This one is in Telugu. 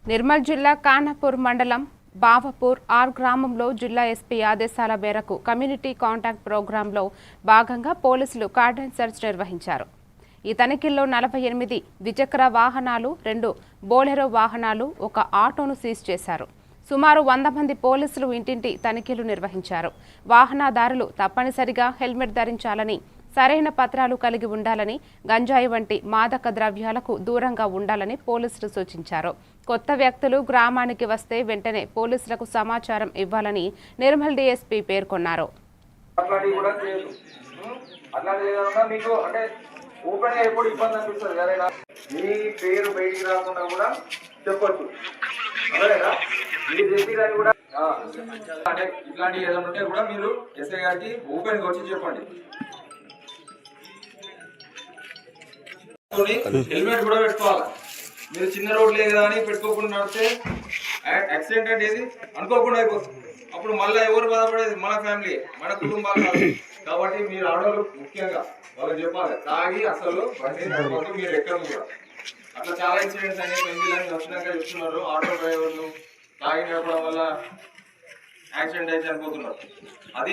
నిర్మల్ జిల్లా ఖానాపూర్ మండలం బావపూర్ ఆర్ గ్రామంలో జిల్లా ఎస్పీ ఆదేశాల మేరకు కమ్యూనిటీ కాంటాక్ట్ ప్రోగ్రాంలో భాగంగా పోలీసులు కార్డన్ సెర్చ్ నిర్వహించారు. ఈ తనిఖీల్లో 48 ద్విచక్ర వాహనాలు, 2 బోలెరో వాహనాలు, 1 ఆటోను సీజ్ చేశారు. సుమారు 100 మంది పోలీసులు ఇంటింటి తనిఖీలు నిర్వహించారు. వాహనదారులు తప్పనిసరిగా హెల్మెట్ ధరించాలని, సరైన పత్రాలు కలిగి ఉండాలని, గంజాయి వంటి మాదక ద్రవ్యాలకు దూరంగా ఉండాలని పోలీసులు సూచించారు. కొత్త వ్యక్తులు గ్రామానికి వస్తే వెంటనే పోలీసులకు సమాచారం ఇవ్వాలని నిర్మల్ డీఎస్పీ పేర్కొన్నారు. ఇట్లాంటి ఏదైనా ఉంటే కూడా మీరు ఎస్ఐ గారికి ఓపెన్ గా వచ్చి చెప్పండి. హెల్మెట్ కూడా పెట్టుకోవాలి. మీరు చిన్న రోడ్లే కదా అని పెట్టుకోకుండా నడిస్తే యాక్సిడెంట్ అనేది అనుకోకుండా అయిపోతుంది. అప్పుడు మళ్ళీ ఎవరు బాధపడేది? మన ఫ్యామిలీ, మన కుటుంబాలు కాదు. కాబట్టి మీరు ఆడవాళ్ళు ముఖ్యంగా వాళ్ళకి చెప్పాలి, తాగి అసలు బండి నడవద్దు. మీరు ఎక్కడ కూడా అట్లా చాలా ఇన్సిడెంట్స్ అనేవి పెంగిలని వచ్చినాక చెప్తున్నారు. ఆటో డ్రైవర్లు తాగి నడపడం వల్ల యాక్సిడెంట్ అయితే చనిపోతున్నారు. అది